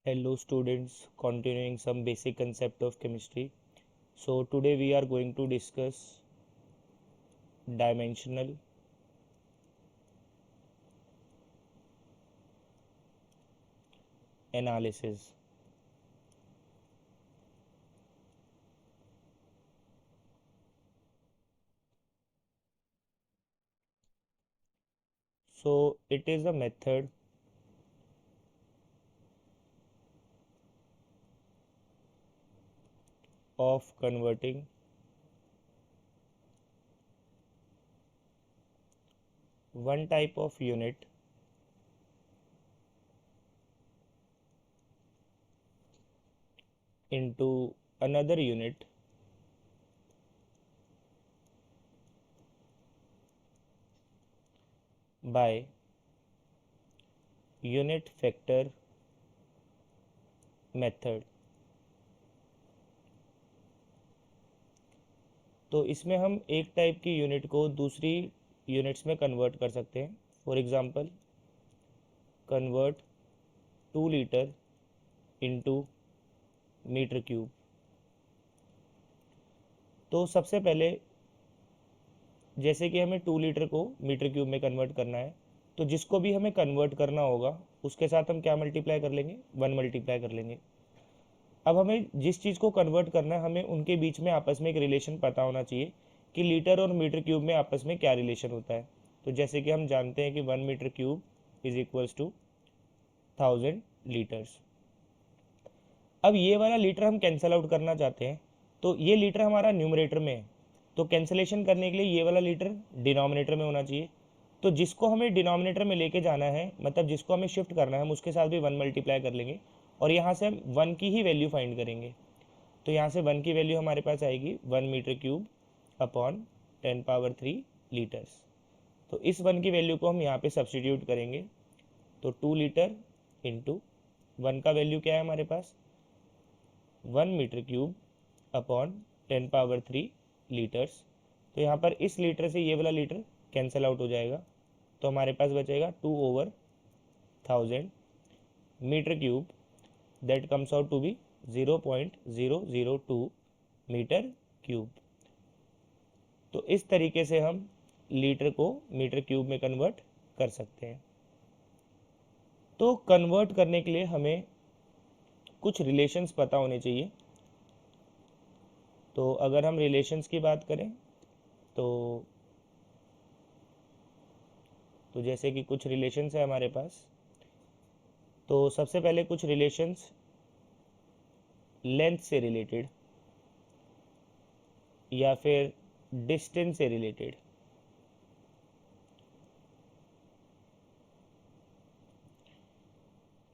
Hello students, continuing some basic concept of chemistry. So today we are going to discuss dimensional analysis. So it is a method of converting one type of unit into another unit by unit factor method. तो इसमें हम एक type की unit को दूसरी units में convert कर सकते हैं. For example, convert 2 litre into metre cube. तो सबसे पहले जैसे कि हमें 2 लीटर को मीटर क्यूब में कन्वर्ट करना है, तो जिसको भी हमें कन्वर्ट करना होगा उसके साथ हम क्या मल्टीप्लाई कर लेंगे, 1 मल्टीप्लाई कर लेंगे. अब हमें जिस चीज़ को कन्वर्ट करना है, हमें उनके बीच में आपस में एक रिलेशन पता होना चाहिए कि लीटर और मीटर क्यूब में आपस में क्या रिलेशन होता है. तो जैसे कि हम जानते हैं कि 1 metre cube is equals to 1000 litres. अब ये वाला लीटर हम कैंसल आउट करना चाहते हैं, तो ये लीटर हमारा न्यूमरेटर में है, तो कैंसलेशन करने के लिए ये वाला लीटर डिनोमिनेटर में होना चाहिए. तो जिसको हमें डिनोमिनेटर में लेके जाना है, मतलब जिसको हमें शिफ्ट करना है, हम उसके साथ भी 1 मल्टीप्लाई कर लेंगे और यहाँ से हम 1 की ही वैल्यू फाइंड करेंगे. तो यहाँ से 1 की वैल्यू हमारे पास आएगी 1 मीटर क्यूब अपॉन 10⁻³ लीटर्स. तो इस 1 की वैल्यू को हम यहाँ पे सब्सटीट्यूट करेंगे. तो 2 लीटर इंटू 1 का वैल्यू क्या है हमारे पास, 1 मीटर क्यूब अपॉन 10⁻³ लीटर्स. तो यहाँ पर इस लीटर से ये वाला लीटर कैंसिल आउट हो जाएगा, तो हमारे पास बचेगा 2/1000 metre cube. That comes out to be 0.002 metre cube. तो इस तरीके से हम लीटर को मीटर क्यूब में कन्वर्ट कर सकते हैं. तो कन्वर्ट करने के लिए हमें कुछ रिलेशंस पता होने चाहिए. तो अगर हम रिलेशंस की बात करें तो जैसे कि कुछ रिलेशंस है हमारे पास. तो सबसे पहले कुछ रिलेशंस लेंथ से रिलेटेड या फिर डिस्टेंस से रिलेटेड.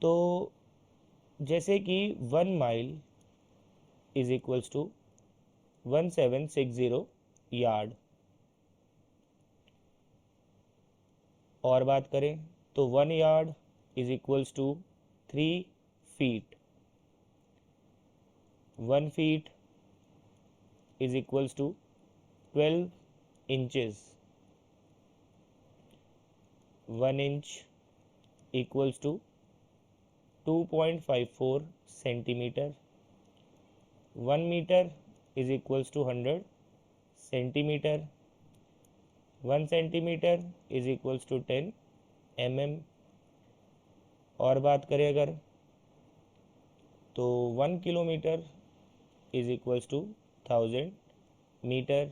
तो जैसे कि 1 mile is equals to 1760 yard. और बात करें तो 1 yard is equals to 3 feet. 1 feet is equals to 12 inches. 1 inch equals to 2.54 centimetre. 1 metre is equals to 100 centimetre. 1 centimetre is equals to 10 mm. और बात करें अगर तो 1 kilometre is equals to 1000 metre.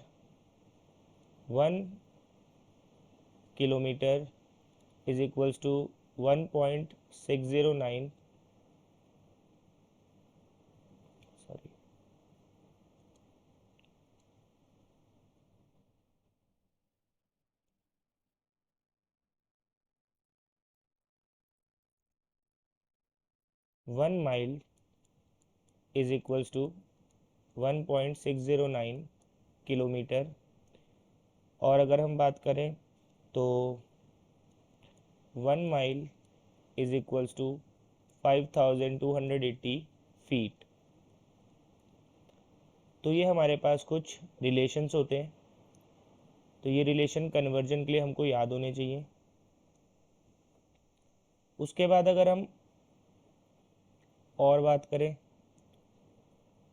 1 kilometre is equals to 1.609 sorry 1 mile is equals to 1.609 kilometre. और अगर हम बात करें तो 1 mile is equals to 5280 feet. तो ये हमारे पास कुछ रिलेशंस होते हैं. तो ये रिलेशन कन्वर्जन के लिए हमको याद होने चाहिए. उसके बाद अगर हम और बात करें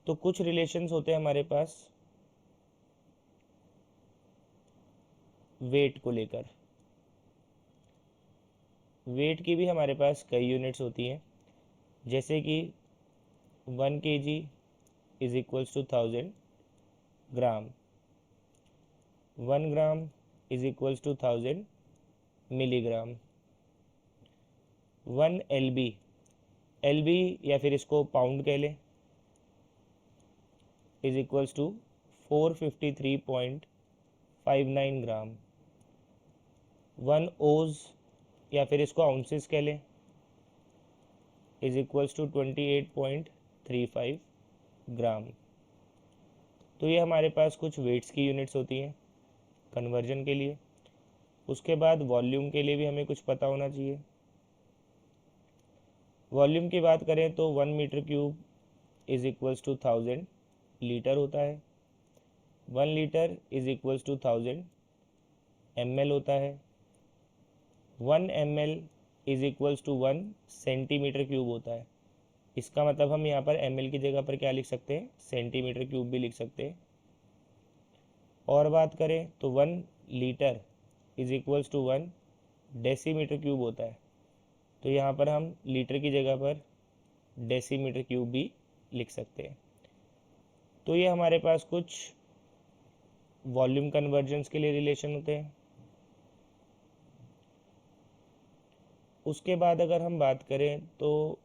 तो कुछ रिलेशंस होते हैं हमारे पास वेट को लेकर। वेट की भी हमारे पास कई यूनिट्स होती हैं, जैसे कि 1 kg is equals to 1000 gram, 1 gram is equals to 1000 milligram, 1 lb, lb या फिर इसको पाउंड कह लें, is equals to 453.59 gram, 1 oz या फिर इसको आउंसेस कह लें, इज इक्वल्स टू 28.35 ग्राम। तो ये हमारे पास कुछ वेट्स की यूनिट्स होती हैं कन्वर्जन के लिए। उसके बाद वॉल्यूम के लिए भी हमें कुछ पता होना चाहिए। वॉल्यूम की बात करें तो 1 metre cube is equals to 1000 litre होता है, 1 litre is equals to 1000 ml होता है, 1 ml is equals to 1 centimetre cube होता है। इसका मतलब हम यहाँ पर ml की जगह पर क्या लिख सकते हैं, सेंटीमीटर क्यूब भी लिख सकते हैं। और बात करें तो 1 litre is equals to 1 decimetre cube होता है। तो यहाँ पर हम लीटर की जगह पर डेसीमीटर क्यूब भी लिख सकते हैं। तो ये हमारे पास कुछ वॉल्यूम कन्वर्जन्स के लिए रिलेशन होते हैं। उसके बाद अगर हम बात करें तो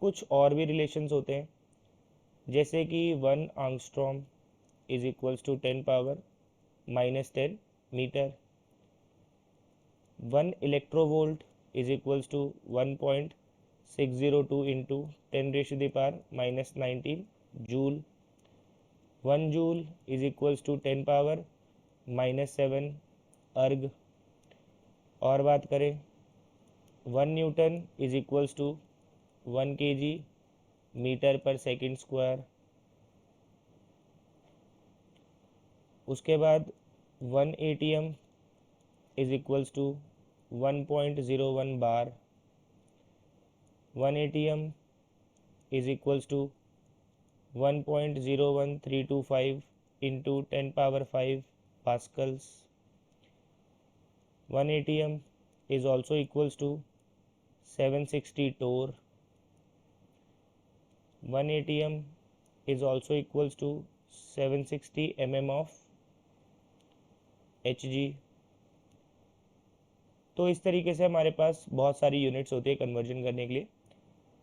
कुछ और भी रिलेशंस होते हैं, जैसे कि 1 angstrom is equals to 10⁻⁻10 metre, 1 electronvolt is equals to 1.602 into 10⁻⁻19 joule, 1 joule is equals to 10⁻⁻7 erg. और बात करें 1 newton is equals to 1 kg metre per second square. उसके बाद 1 ATM is equals to 1.01 bar, 1 ATM is equals to 1.01325 into 10⁻5 pascals, 1 ATM is also equals to 760 torr, 1 ATM is also equals to 760 mm of Hg। तो इस तरीके से हमारे पास बहुत सारी units होती है कन्वर्जन करने के लिए।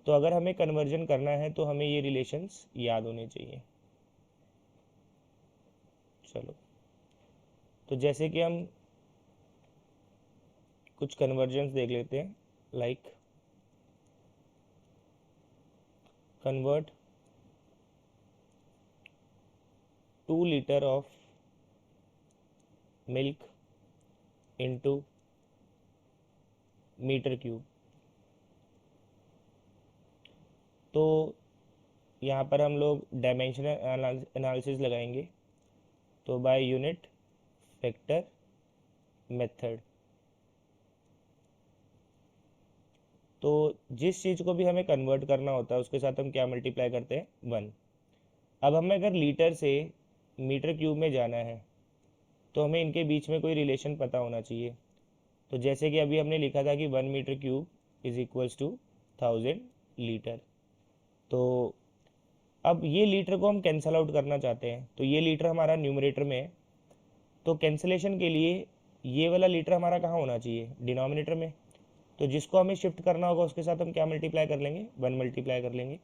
तो अगर हमें कन्वर्जन करना है तो हमें ये रिलेशंस याद होने चाहिए। चलो, तो जैसे कि हम कुछ कन्वर्जन्स देख लेते हैं, like convert 2 litre of milk into metre cube. तो यहाँ पर हम लोग डायमेंशनल एनालिसिस लगाएंगे, तो बाय यूनिट फैक्टर मेथड। तो जिस चीज़ को भी हमें कन्वर्ट करना होता है उसके साथ हम क्या मल्टीप्लाई करते हैं, 1। अब हमें अगर लीटर से मीटर क्यूब में जाना है तो हमें इनके बीच में कोई रिलेशन पता होना चाहिए। तो जैसे कि अभी हमने लिखा था कि 1 metre cube is equals to 1000 litre. तो अब ये लीटर को हम कैंसल आउट करना चाहते हैं, तो ये लीटर हमारा न्यूमरेटर में है, तो कैंसलेशन के लिए ये वाला लीटर हमारा कहाँ होना चाहिए, डिनोमिनेटर में। तो जिसको हमें शिफ्ट करना होगा उसके साथ हम क्या मल्टीप्लाई कर लेंगे, 1 मल्टीप्लाई कर लेंगे।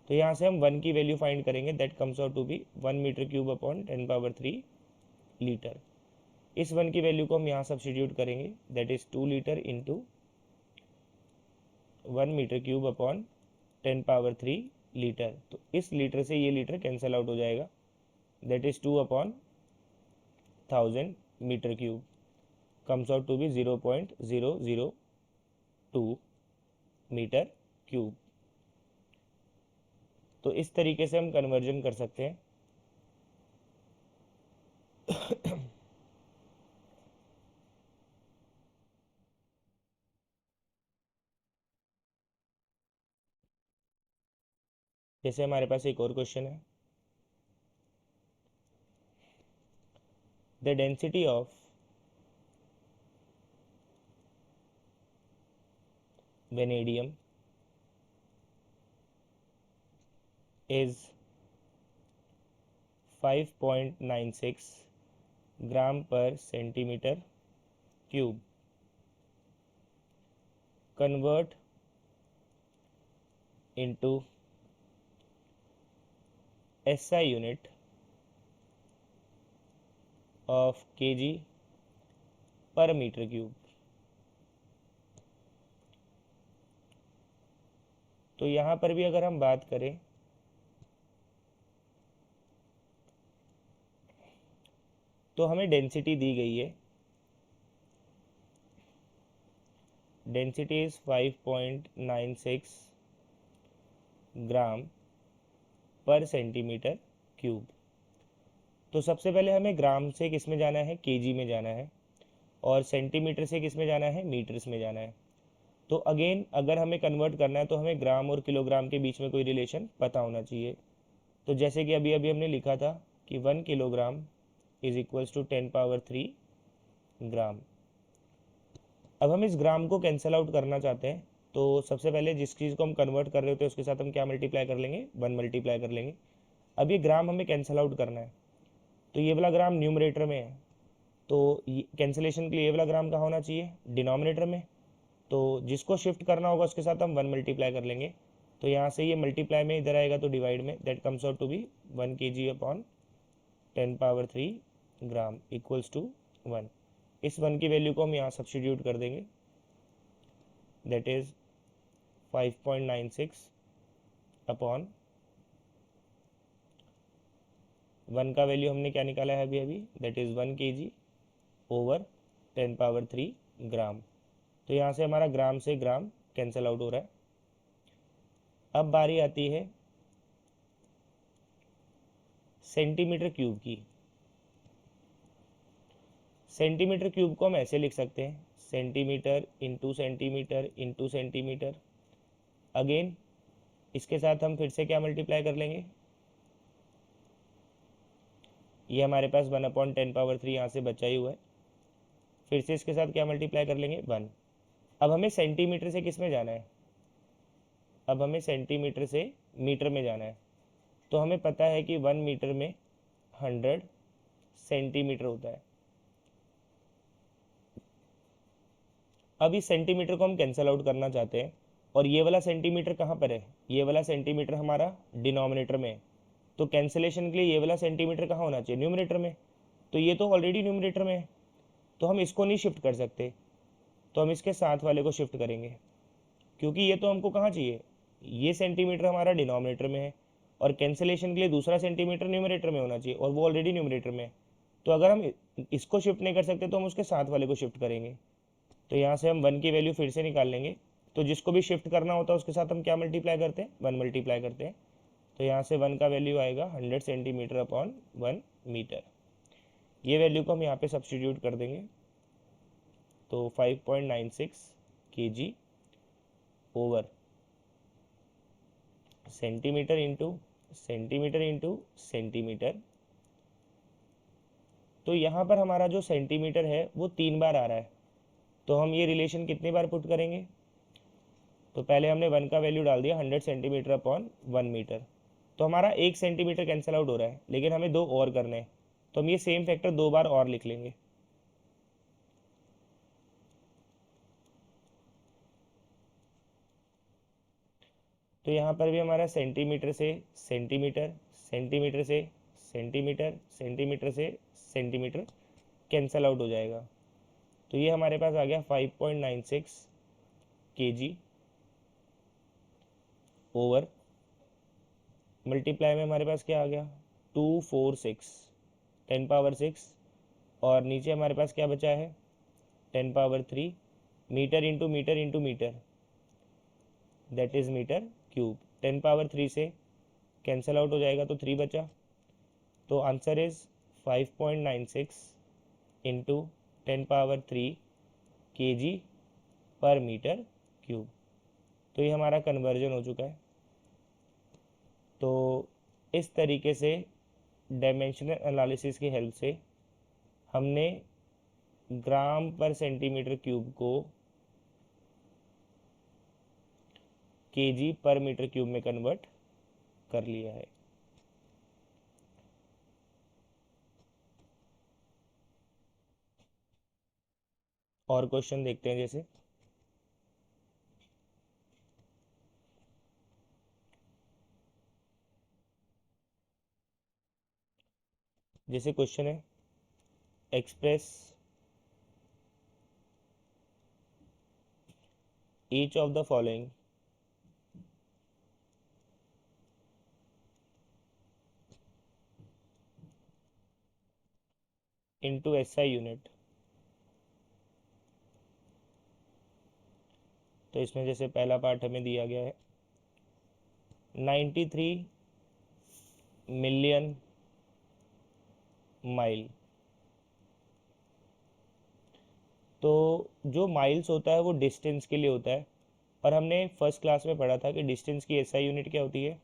तो यहाँ से हम 1 की वैल्यू फाइंड करेंगे, that comes out to be 1 metre cube upon 10⁻³ litre. इस 1 की वैल्यू को हम यहाँ सब्सटीट्यूट करेंगे, that is 2 litre into 1 metre cube upon 10⁻³ litre. तो इस लीटर से ये लीटर कैंसिल आउट हो जाएगा, that is 2 upon 1000 metre cube, comes out to be 0.002 metre cube. तो इस तरीके से हम कन्वर्जन कर सकते हैं। जैसे हमारे पास एक और क्वेश्चन है, the density of vanadium is 5.96 ग्राम पर centimetre cube. Convert into SI unit of kg पर मीटर क्यूब. तो यहाँ पर भी अगर हम बात करें तो हमें डेंसिटी दी गई है. डेंसिटी इज 5.96 ग्राम पर सेंटीमीटर क्यूब. तो सबसे पहले हमें ग्राम से किस में जाना है, केजी में जाना है, और सेंटीमीटर से किस में जाना है, मीटर्स में जाना है. तो अगेन अगर हमें कन्वर्ट करना है तो हमें ग्राम और किलोग्राम के बीच में कोई रिलेशन पता होना चाहिए. तो जैसे कि अभी अभी हमने लिखा था कि 1 किलोग्राम इज इक्वल्स टू 10⁻³ ग्राम. अब हम इस ग्राम को कैंसिल आउट करना चाहते हैं, तो सबसे पहले जिस चीज़ को हम कन्वर्ट कर रहे होते हैं उसके साथ हम क्या मल्टीप्लाई कर लेंगे, 1 मल्टीप्लाई कर लेंगे. अब ये ग्राम हमें कैंसिल आउट करना है, तो ये वाला ग्राम न्यूमरेटर में है, तो कैंसिलेशन के लिए ये वाला ग्राम कहाँ होना चाहिए, डिनोमिनेटर में. तो जिसको शिफ्ट करना होगा उसके साथ हम 1 मल्टीप्लाई कर लेंगे. तो यहाँ से ये मल्टीप्लाई में इधर आएगा तो डिवाइड में, that comes out to be 1 kg upon 10⁻³ gram equals to 1. इस 1 की वैल्यू को हम यहाँ सब्स्टिट्यूट कर देंगे, दैट इज 5.96 अपॉन 1 का वैल्यू हमने क्या निकाला है अभी अभी, दैट इज 1 kg ओवर 10⁻³ ग्राम. तो यहाँ से हमारा ग्राम से ग्राम कैंसिल आउट हो रहा है. अब बारी आती है सेंटीमीटर क्यूब की. सेंटीमीटर क्यूब को हम ऐसे लिख सकते हैं, centimetre into centimetre into centimetre. Again इसके साथ हम फिर से क्या मल्टीप्लाई कर लेंगे, ये हमारे पास 1/10⁻³ यहाँ से बचा ही हुआ है. फिर से इसके साथ क्या मल्टीप्लाई कर लेंगे, 1. अब हमें सेंटीमीटर से किस में जाना है, अब हमें सेंटीमीटर से मीटर में जाना है. तो हमें पता है कि 1 मीटर में 100 सेंटीमीटर होता है. अब इस सेंटीमीटर को हम कैंसिल आउट करना चाहते हैं, और ये वाला सेंटीमीटर कहाँ पर है, ये वाला सेंटीमीटर हमारा डिनोमिनेटर में है. तो कैंसिलेशन के लिए ये वाला सेंटीमीटर कहाँ होना चाहिए, न्यूमरेटर में. तो ये तो ऑलरेडी न्यूमरेटर में है, तो हम इसको नहीं शिफ्ट कर सकते, तो हम इसके साथ वाले को शिफ्ट करेंगे, क्योंकि ये तो हमको कहाँ चाहिए, ये सेंटीमीटर हमारा डिनोमिनेटर में है, और कैंसिलेशन के लिए दूसरा सेंटीमीटर न्यूमरेटर में होना चाहिए, और वो ऑलरेडी न्यूमरेटर में है. तो अगर हम इसको शिफ्ट नहीं कर सकते तो हम उसके साथ वाले को शिफ्ट करेंगे. तो यहाँ से हम 1 की वैल्यू फिर से निकाल लेंगे. तो जिसको भी शिफ्ट करना होता है उसके साथ हम क्या मल्टीप्लाई करते हैं, 1 मल्टीप्लाई करते हैं. तो यहाँ से 1 का वैल्यू आएगा 100 सेंटीमीटर अपॉन 1 मीटर. ये वैल्यू को हम यहाँ पे सब्स्टिट्यूट कर देंगे, तो 5.96 kg over centimetre into centimetre into centimetre. तो यहाँ पर हमारा जो सेंटीमीटर है वो 3 बार आ रहा है, तो हम ये रिलेशन कितनी बार पुट करेंगे, तो पहले हमने 1 का वैल्यू डाल दिया 100 सेंटीमीटर अपॉन 1 मीटर. तो हमारा 1 सेंटीमीटर कैंसिल आउट हो रहा है, लेकिन हमें 2 और करने हैं, तो हम ये सेम फैक्टर 2 बार और लिख लेंगे. तो यहाँ पर भी हमारा सेंटीमीटर से सेंटीमीटर, सेंटीमीटर से सेंटीमीटर, सेंटीमीटर से सेंटीमीटर कैंसिल आउट हो जाएगा. तो ये हमारे पास आ गया 5.96 kg ओवर, मल्टीप्लाई में हमारे पास क्या आ गया 246 10⁻6, और नीचे हमारे पास क्या बचा है 10⁻3 metre into metre into metre, that is metre cube. 10⁻3 से कैंसिल आउट हो जाएगा तो 3 बचा. तो आंसर इज 5.96 इंटू 10⁻3 kg पर मीटर क्यूब. तो ये हमारा कन्वर्जन हो चुका है. तो इस तरीके से डायमेंशनल एनालिसिस की हेल्प से हमने ग्राम पर सेंटीमीटर क्यूब को केजी पर मीटर क्यूब में कन्वर्ट कर लिया है। और क्वेश्चन देखते हैं। जैसे क्वेश्चन है, express each of the following into SI unit. तो इसमें जैसे पहला पार्ट हमें दिया गया है 93 मिलियन माइल। तो जो माइल्स होता है वो डिस्टेंस के लिए होता है, और हमने फर्स्ट क्लास में पढ़ा था कि डिस्टेंस की एसआई यूनिट क्या होती है।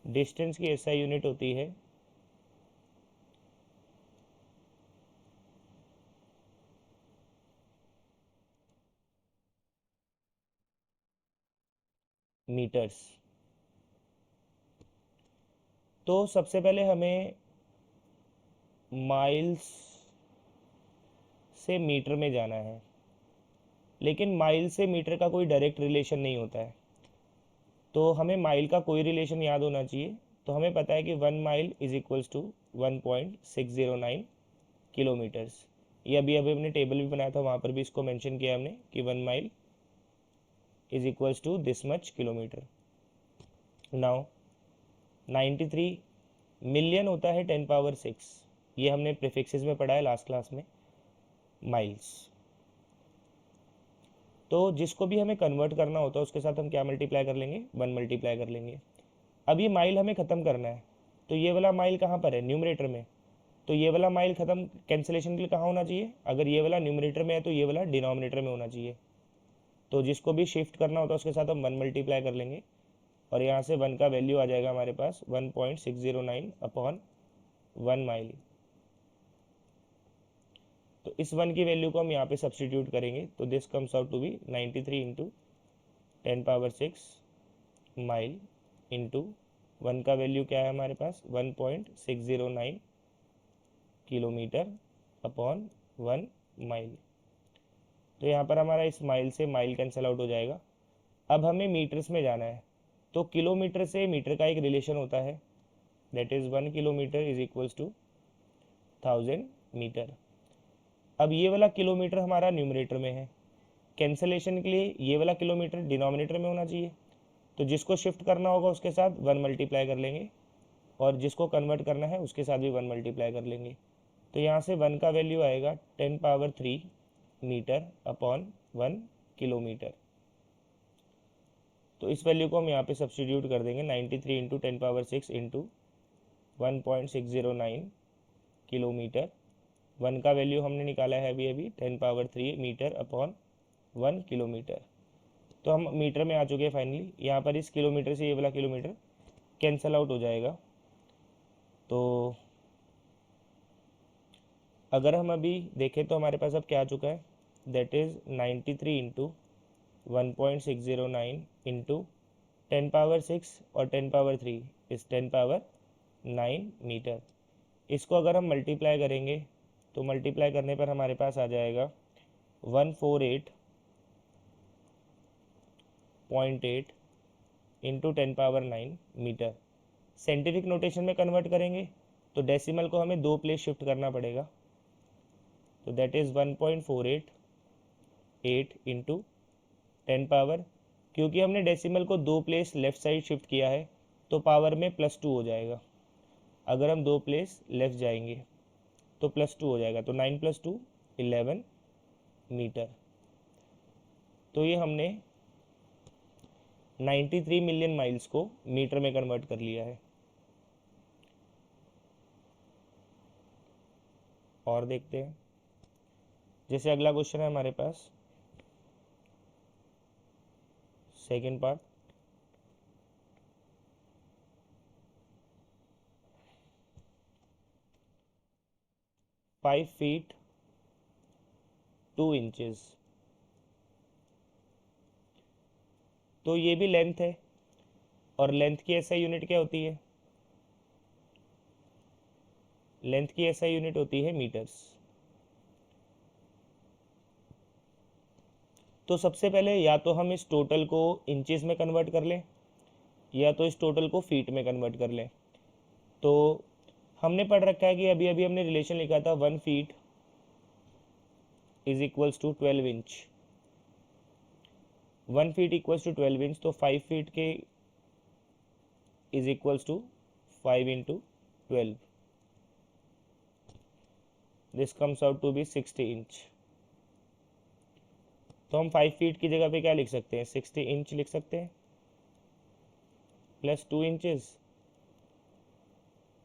डिस्टेंस की एसआई यूनिट होती है मीटर्स। तो सबसे पहले हमें माइल्स से मीटर में जाना है, लेकिन माइल से मीटर का कोई डायरेक्ट रिलेशन नहीं होता है। तो हमें माइल का कोई रिलेशन याद होना चाहिए। तो हमें पता है कि 1 mile is equals to 1.609 kilometres. ये अभी अभी हमने टेबल भी बनाया था, वहाँ पर भी इसको मेंशन किया हमने कि 1 mile is equals to this much kilometre. Now 93 million होता है 10 पावर 6। ये हमने प्रीफिक्सेस में पढ़ा है लास्ट क्लास में, माइल्स। तो जिसको भी हमें कन्वर्ट करना होता है उसके साथ हम क्या मल्टीप्लाई कर लेंगे, 1 मल्टीप्लाई कर लेंगे। अब ये माइल हमें ख़त्म करना है, तो ये वाला माइल कहाँ पर है, न्यूमरेटर में। तो ये वाला माइल ख़त्म कैंसिलेशन के लिए कहाँ होना चाहिए, अगर ये वाला न्यूमरेटर में है तो ये वाला डिनोमिनेटर में होना चाहिए। तो जिसको भी शिफ्ट करना होता है उसके साथ हम 1 मल्टीप्लाई कर लेंगे, और यहाँ से 1 का वैल्यू आ जाएगा हमारे पास 1.609 अपॉन 1 माइल। तो इस 1 की वैल्यू को हम यहाँ पे सब्सटीट्यूट करेंगे, तो this comes out to be 93 into 10 power 6 mile into 1 का वैल्यू क्या है हमारे पास 1.609 किलोमीटर अपॉन 1 माइल। तो यहाँ पर हमारा इस माइल से माइल कैंसिल आउट हो जाएगा। अब हमें मीटर्स में जाना है, तो किलोमीटर से मीटर का एक रिलेशन होता है, that is 1 kilometre is equals to 1000 metre. अब ये वाला किलोमीटर हमारा न्यूमरेटर में है, कैंसलेशन के लिए ये वाला किलोमीटर डिनोमिनेटर में होना चाहिए। तो जिसको शिफ्ट करना होगा उसके साथ 1 मल्टीप्लाई कर लेंगे, और जिसको कन्वर्ट करना है उसके साथ भी 1 मल्टीप्लाई कर लेंगे। तो यहाँ से 1 का वैल्यू आएगा 10 पावर 3 मीटर अपॉन 1 किलोमीटर। तो इस वैल्यू को हम यहाँ पे सब्सटीट्यूट कर देंगे, 93 इंटू 10 पावर 6 इंटू 1.609 किलोमीटर। 1 का वैल्यू हमने निकाला है अभी अभी 10 पावर 3 मीटर अपॉन 1 किलोमीटर। तो हम मीटर में आ चुके हैं फाइनली। यहाँ पर इस किलोमीटर से ये वाला किलोमीटर कैंसल आउट हो जाएगा। तो अगर हम अभी देखें तो हमारे पास अब क्या आ चुका है, that is 93 into 1.609 into 10 power 6 और 10 पावर 3 इस 10 पावर 9 मीटर। इसको अगर हम मल्टीप्लाई करेंगे तो मल्टीप्लाई करने पर हमारे पास आ जाएगा 148.8 into 10 power 9 metre. Scientific notation में कन्वर्ट करेंगे तो डेसिमल को हमें 2 प्लेस शिफ्ट करना पड़ेगा, तो दैट इज़ 1.488 इंटू 10 पावर, क्योंकि हमने डेसिमल को 2 प्लेस लेफ़्ट साइड शिफ्ट किया है तो पावर में +2 हो जाएगा। अगर हम 2 प्लेस लेफ़्ट जाएंगे तो +2 हो जाएगा, तो 9 + 2 11 मीटर। तो ये हमने 93 मिलियन माइल्स को मीटर में कन्वर्ट कर लिया है। और देखते हैं, जैसे अगला क्वेश्चन है हमारे पास सेकेंड पार्ट। 5 feet 2 inches. तो ये भी लेंथ है, और लेंथ की एसआई यूनिट क्या होती है? लेंथ की एसआई यूनिट होती है मीटर्स। तो सबसे पहले या तो हम इस टोटल को इंचेस में कन्वर्ट कर लें, या तो इस टोटल को फीट में कन्वर्ट कर लें। तो हमने पढ़ रखा है कि अभी अभी हमने रिलेशन लिखा था 1 feet is equals to 12 inch. 1 feet equals to 12 inch, तो 5 फीट के is equals to 5 into 12, this comes out to be 60 inch. तो हम 5 फीट की जगह पे क्या लिख सकते हैं? 60 इंच लिख सकते हैं प्लस 2 इंचेस।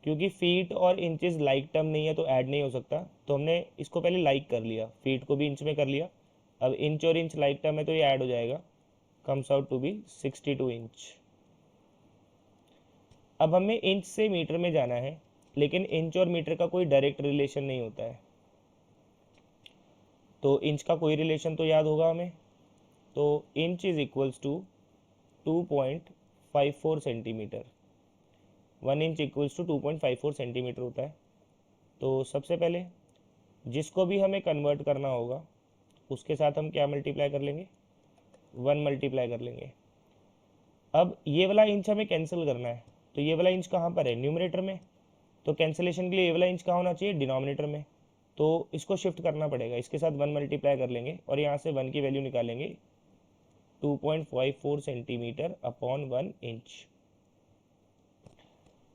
क्योंकि फीट और इंचेस लाइक टर्म नहीं है तो ऐड नहीं हो सकता, तो हमने इसको पहले लाइक कर लिया, फीट को भी इंच में कर लिया। अब इंच और इंच लाइक टर्म है तो ये ऐड हो जाएगा, comes out to be 62 inch. अब हमें इंच से मीटर में जाना है, लेकिन इंच और मीटर का कोई डायरेक्ट रिलेशन नहीं होता है। तो इंच का कोई रिलेशन तो याद होगा हमें। तो inch is equals to 2.54 centimetre. 1 inch equals to 2.54 centimetre होता है। तो सबसे पहले जिसको भी हमें कन्वर्ट करना होगा उसके साथ हम क्या मल्टीप्लाई कर लेंगे? 1 मल्टीप्लाई कर लेंगे। अब ये वाला इंच हमें कैंसिल करना है, तो ये वाला इंच कहाँ पर है? न्यूमरेटर में। तो कैंसिलेशन के लिए ये वाला इंच कहाँ होना चाहिए? डिनोमिनेटर में। तो इसको शिफ्ट करना पड़ेगा, इसके साथ 1 मल्टीप्लाई कर लेंगे और यहाँ से 1 की वैल्यू निकालेंगे, 2.54 सेंटीमीटर अपॉन 1 इंच।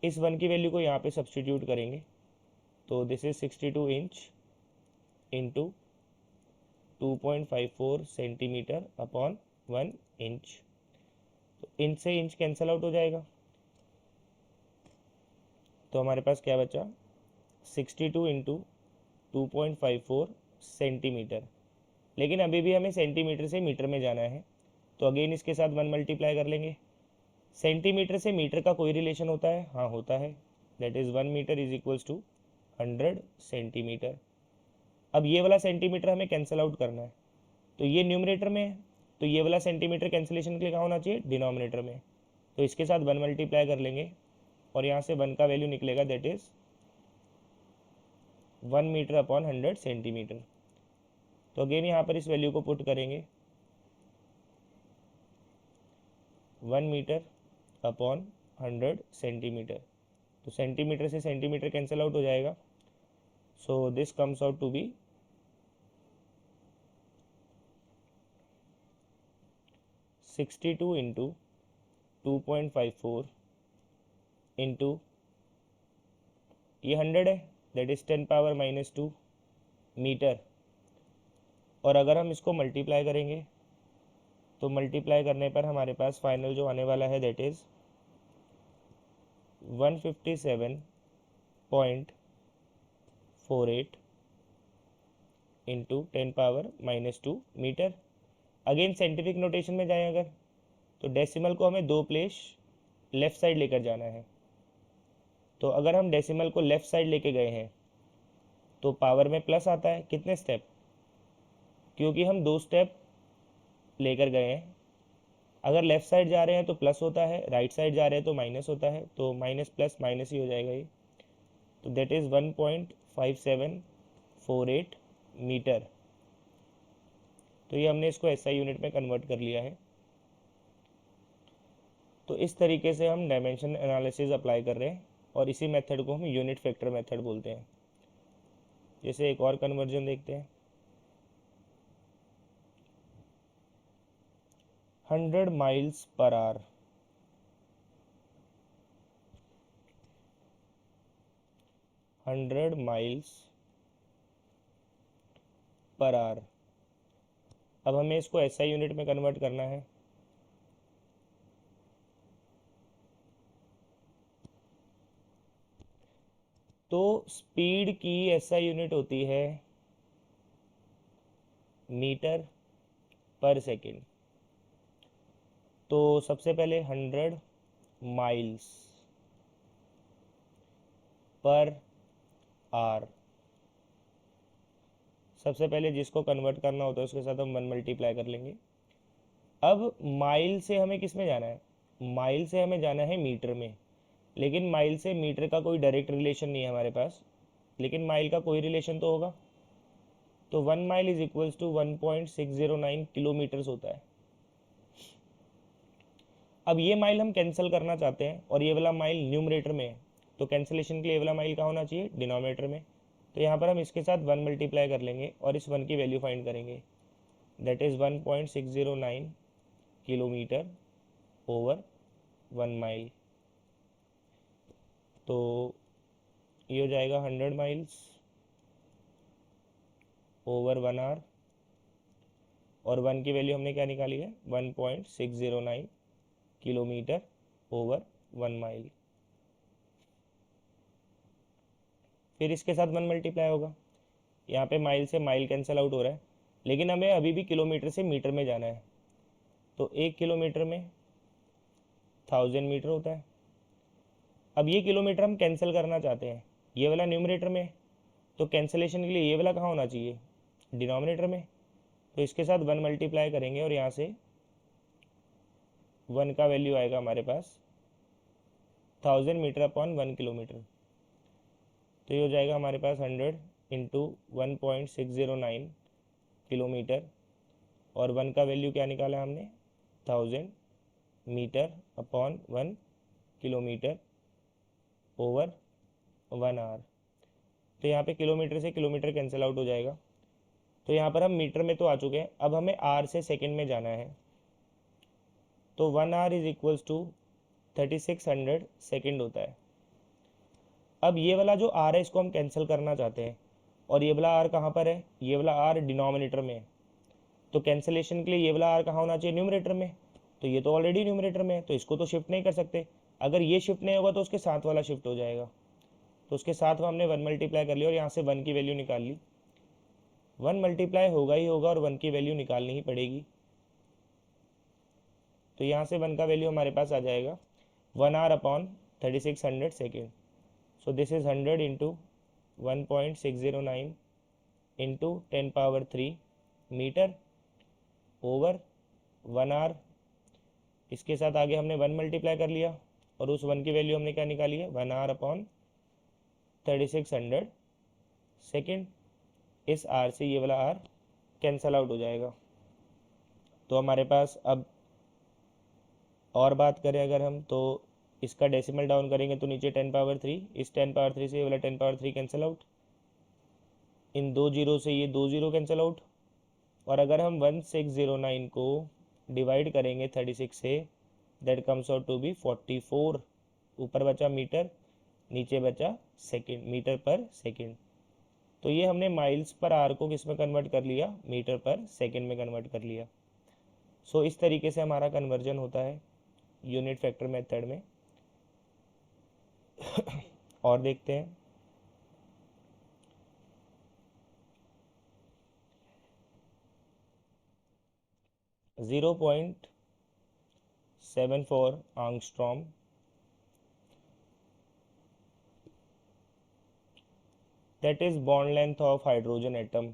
इस 1 की वैल्यू को यहाँ पे सब्सटीट्यूट करेंगे, तो this is 62 inch into 2.54 centimetre upon 1 inch. तो इंच से इंच कैंसिल आउट हो जाएगा, तो हमारे पास क्या बचा? 62 इंटू 2.54 सेंटीमीटर। लेकिन अभी भी हमें सेंटीमीटर से मीटर में जाना है, तो अगेन इसके साथ 1 मल्टीप्लाई कर लेंगे। सेंटीमीटर से मीटर का कोई रिलेशन होता है? हाँ होता है, that is 1 metre is equals to 100 centimetre. अब ये वाला सेंटीमीटर हमें कैंसिल आउट करना है, तो ये न्यूमरेटर में है, तो ये वाला सेंटीमीटर कैंसिलेशन के लिए कहाँ होना चाहिए? डिनोमिनेटर में। तो इसके साथ 1 मल्टीप्लाई कर लेंगे और यहाँ से 1 का वैल्यू निकलेगा, that is 1 metre upon 100 centimetre. तो अगेन यहाँ पर इस वैल्यू को पुट करेंगे, 1 मीटर अपॉन 100 सेंटीमीटर। तो सेंटीमीटर से सेंटीमीटर कैंसिल आउट हो जाएगा, so this comes out to be 62 into 2.54 into ये 100 है, दैट इज़ 10 पावर -2 मीटर। और अगर हम इसको मल्टीप्लाई करेंगे तो मल्टीप्लाई करने पर हमारे पास फाइनल जो आने वाला है that is 157.48 into 10 power -2 metre. Again scientific notation में जाएं अगर, तो डेसिमल को हमें 2 प्लेस लेफ़्ट साइड लेकर जाना है। तो अगर हम डेसिमल को लेफ़्ट साइड लेके गए हैं तो पावर में प्लस आता है। कितने स्टेप? क्योंकि हम 2 स्टेप लेकर गए हैं। अगर लेफ़्ट साइड जा रहे हैं तो प्लस होता है, राइट साइड जा रहे हैं तो माइनस होता है, तो माइनस प्लस माइनस ही हो जाएगा ये। तो दैट इज़ 1.5748 मीटर। तो ये हमने इसको एसआई यूनिट में कन्वर्ट कर लिया है। तो इस तरीके से हम डायमेंशन एनालिसिस अप्लाई कर रहे हैं, और इसी मेथड को हम यूनिट फैक्टर मेथड बोलते हैं। जैसे एक और कन्वर्जन देखते हैं, 100 miles per hour. 100 miles per hour. अब हमें इसको एसआई यूनिट में कन्वर्ट करना है। तो स्पीड की एसआई यूनिट होती है मीटर पर सेकेंड। तो सबसे पहले 100 माइल्स पर आवर सबसे पहले जिसको कन्वर्ट करना होता है उसके साथ हम 1 मल्टीप्लाई कर लेंगे। अब माइल से हमें किस में जाना है, माइल से हमें जाना है मीटर में, लेकिन माइल से मीटर का कोई डायरेक्ट रिलेशन नहीं है हमारे पास, लेकिन माइल का कोई रिलेशन तो होगा। तो 1 mile is equals to 1.609 kilometres होता है। अब ये माइल हम कैंसिल करना चाहते हैं और ये वाला माइल न्यूमरेटर में है, तो कैंसिलेशन के लिए ये वाला माइल कहाँ होना चाहिए, डिनोमिनेटर में। तो यहाँ पर हम इसके साथ 1 मल्टीप्लाई कर लेंगे और इस 1 की वैल्यू फाइंड करेंगे, that is 1.609 kilometre over 1 mile. तो ये हो जाएगा 100 माइल्स ओवर 1 आवर, और 1 की वैल्यू हमने क्या निकाली है, 1.609 किलोमीटर ओवर 1 माइल। फिर इसके साथ 1 मल्टीप्लाई होगा, यहाँ पे माइल से माइल कैंसिल आउट हो रहा है, लेकिन हमें अभी भी किलोमीटर से मीटर में जाना है। तो 1 किलोमीटर में 1000 मीटर होता है। अब ये किलोमीटर हम कैंसिल करना चाहते हैं, ये वाला न्यूमरेटर में, तो कैंसिलेशन के लिए ये वाला कहाँ होना चाहिए, डिनोमिनेटर में। तो इसके साथ 1 मल्टीप्लाई करेंगे और यहाँ से 1 का वैल्यू आएगा हमारे पास 1000 मीटर अपॉन 1 किलोमीटर। तो ये हो जाएगा हमारे पास 100 इंटू 1.609 किलोमीटर, और 1 का वैल्यू क्या निकाला हमने, 1000 metre upon 1 kilometre over 1 hour. तो यहाँ पे किलोमीटर से किलोमीटर कैंसिल आउट हो जाएगा। तो यहाँ पर हम मीटर में तो आ चुके हैं, अब हमें आर से सेकंड में जाना है। तो 1 hour is equals to 3600 second होता है। अब ये वाला जो आर है इसको हम कैंसिल करना चाहते हैं, और ये वाला आर कहाँ पर है, ये वाला आर डिनोमिनेटर में है। तो कैंसिलेशन के लिए ये वाला आर कहाँ होना चाहिए, न्यूमरेटर में। तो ये तो ऑलरेडी न्यूमरेटर में है, तो इसको तो शिफ्ट नहीं कर सकते। अगर ये शिफ्ट नहीं होगा तो उसके साथ वाला शिफ्ट हो जाएगा। तो उसके साथ में हमने 1 मल्टीप्लाई कर लिया और यहाँ से 1 की वैल्यू निकाल ली। 1 मल्टीप्लाई होगा ही होगा और 1 की वैल्यू निकालनी ही पड़ेगी। तो यहाँ से 1 का वैल्यू हमारे पास आ जाएगा 1 hour upon 3600 second. So this is 100 into 1.609 into 10 power 3 metre over 1 hour. इसके साथ आगे हमने 1 मल्टीप्लाई कर लिया और उस 1 की वैल्यू हमने क्या निकाली है, 1 आवर अपॉन 3600 सेकेंड। इस आर से ये वाला आर कैंसल आउट हो जाएगा। तो हमारे पास अब और बात करें अगर हम, तो इसका डेसिमल डाउन करेंगे तो नीचे 10 पावर 3, इस 10 पावर 3 से ये वाला 10 पावर 3 कैंसिल आउट, इन 2 जीरो से ये 2 जीरो कैंसिल आउट। और अगर हम 1609 को डिवाइड करेंगे 36 से, that comes out to be 44। ऊपर बचा मीटर, नीचे बचा सेकेंड, मीटर पर सेकेंड। तो ये हमने माइल्स पर आर को किस में कन्वर्ट कर लिया, मीटर पर सेकेंड में कन्वर्ट कर लिया। सो इस तरीके से हमारा कन्वर्जन होता है यूनिट फैक्टर मेथड में। और देखते हैं, zero point 74 आंगस्ट्रॉम, that is bond length of hydrogen atom।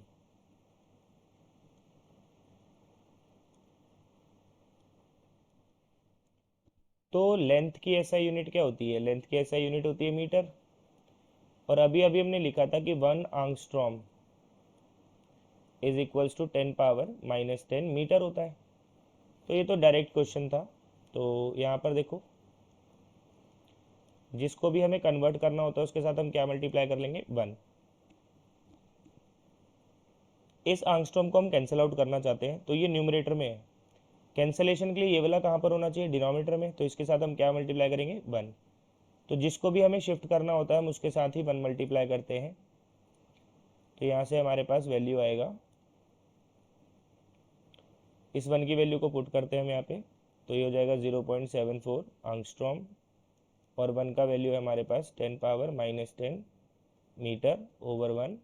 तो लेंथ की एसआई यूनिट क्या होती है, लेंथ की एसआई यूनिट होती है मीटर, और अभी अभी हमने लिखा था कि 1 angstrom is equals to 10 power -10 metre होता है। तो ये तो डायरेक्ट क्वेश्चन था। तो यहाँ पर देखो, जिसको भी हमें कन्वर्ट करना होता है उसके साथ हम क्या मल्टीप्लाई कर लेंगे, 1। इस आंगस्ट्रॉम को हम कैंसिल आउट करना चाहते हैं, तो ये न्यूमरेटर में है। कैंसिलेशन के लिए ये वाला कहाँ पर होना चाहिए, डिनोमिनेटर में। तो इसके साथ हम क्या मल्टीप्लाई करेंगे, 1। तो जिसको भी हमें शिफ्ट करना होता है हम उसके साथ ही 1 मल्टीप्लाई करते हैं। तो यहाँ से हमारे पास वैल्यू आएगा, इस 1 की वैल्यू को पुट करते हैं हम यहाँ पे, तो ये हो जाएगा 0.74 आंगस्ट्रॉम, और 1 का वैल्यू है हमारे पास 10 पावर -10 मीटर ओवर 1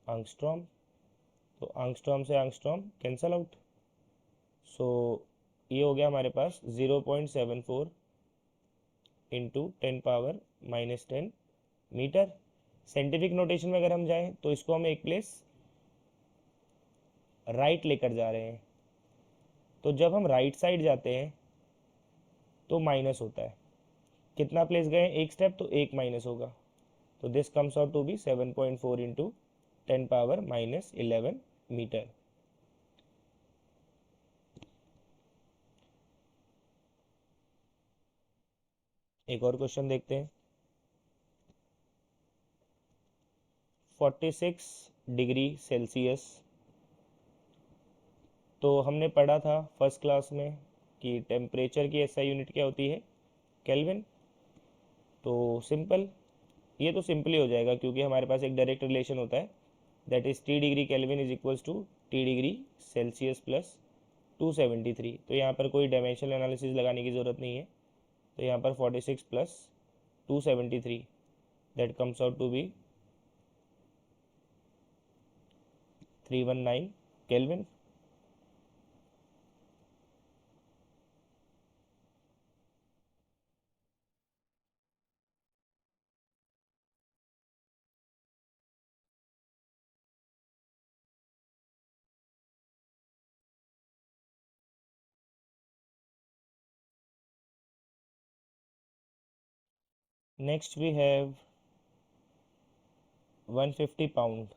आंगस्ट्रॉम। तो आंगस्ट्रॉम से आंगस्ट्रॉम कैंसल आउट। सो ये हो गया हमारे पास 0.74 into 10 power -10 metre. Scientific notation में अगर हम जाएं तो इसको हम एक प्लेस राइट लेकर जा रहे हैं, तो जब हम राइट साइड जाते हैं तो माइनस होता है। कितना प्लेस गए एक स्टेप, तो एक माइनस होगा। तो this comes out to be 7.4 into 10⁻11 metre. एक और क्वेश्चन देखते हैं। 46 डिग्री सेल्सियस। तो हमने पढ़ा था फर्स्ट क्लास में कि टेम्परेचर की एसआई यूनिट क्या होती है, केल्विन। तो सिंपल, ये तो सिंपल ही हो जाएगा क्योंकि हमारे पास एक डायरेक्ट रिलेशन होता है, that is T degree kelvin is equals to T degree Celsius plus 273। तो यहाँ पर कोई डायमेंशनल एनालिसिस लगाने की ज़रूरत नहीं है। तो यहाँ पर 46 plus 273, that comes out to be 319 kelvin. Next we have 150 pound.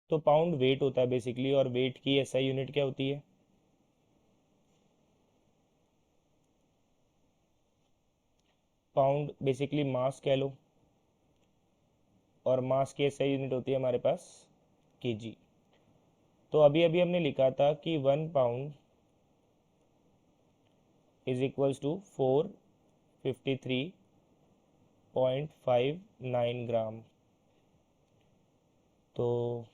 तो पाउंड वेट होता है बेसिकली, और वेट की एसआई यूनिट क्या होती है, पाउंड बेसिकली मास कह लो, और मास की एसआई यूनिट होती है हमारे पास केजी। तो अभी अभी हमने लिखा था कि 1 पाउंड इज इक्वल्स टू 453.59 ग्राम। तो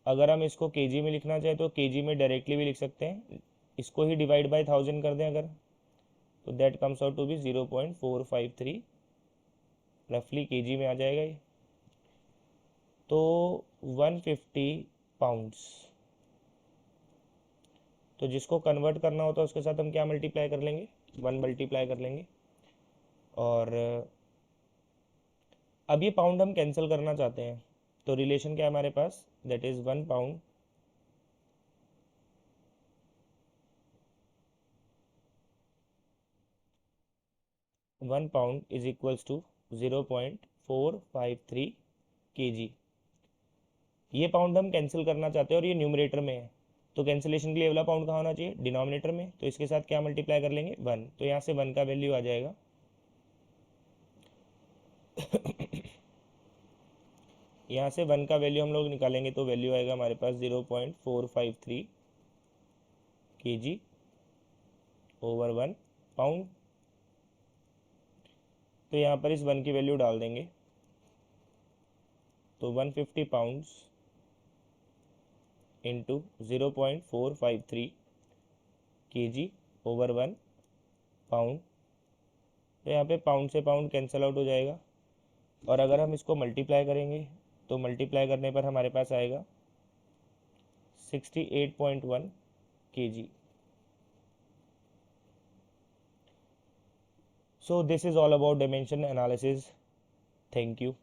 अगर हम इसको केजी में लिखना चाहें तो केजी में डायरेक्टली भी लिख सकते हैं, इसको ही डिवाइड बाय 1000 कर दें अगर, तो that comes out to be 0.453 रफली केजी में आ जाएगा ये। तो 150 पाउंड्स, तो जिसको कन्वर्ट करना होता है उसके साथ हम क्या मल्टीप्लाई कर लेंगे, 1 मल्टीप्लाई कर लेंगे। और अब ये पाउंड हम कैंसिल करना चाहते हैं, तो रिलेशन क्या है हमारे पास, that is 1 pound is equals to 0.453 KG. ये पाउंड हम कैंसिल करना चाहते हैं और ये न्यूमरेटर में है, तो कैंसिलेशन के लिए वाला पाउंड कहाँ होना चाहिए, डिनोमिनेटर में। तो इसके साथ क्या मल्टीप्लाई कर लेंगे, 1। तो यहाँ से 1 का वैल्यू आ जाएगा यहाँ से 1 का वैल्यू हम लोग निकालेंगे तो वैल्यू आएगा हमारे पास 0.453 केजी ओवर 1 पाउंड। तो यहाँ पर इस 1 की वैल्यू डाल देंगे, तो 150 pounds into 0.453 KG over 1 pound. तो यहाँ पे पाउंड से पाउंड कैंसिल आउट हो जाएगा, और अगर हम इसको मल्टीप्लाई करेंगे तो मल्टीप्लाई करने पर हमारे पास आएगा 68.1 KG. So this is all about dimension analysis. Thank you.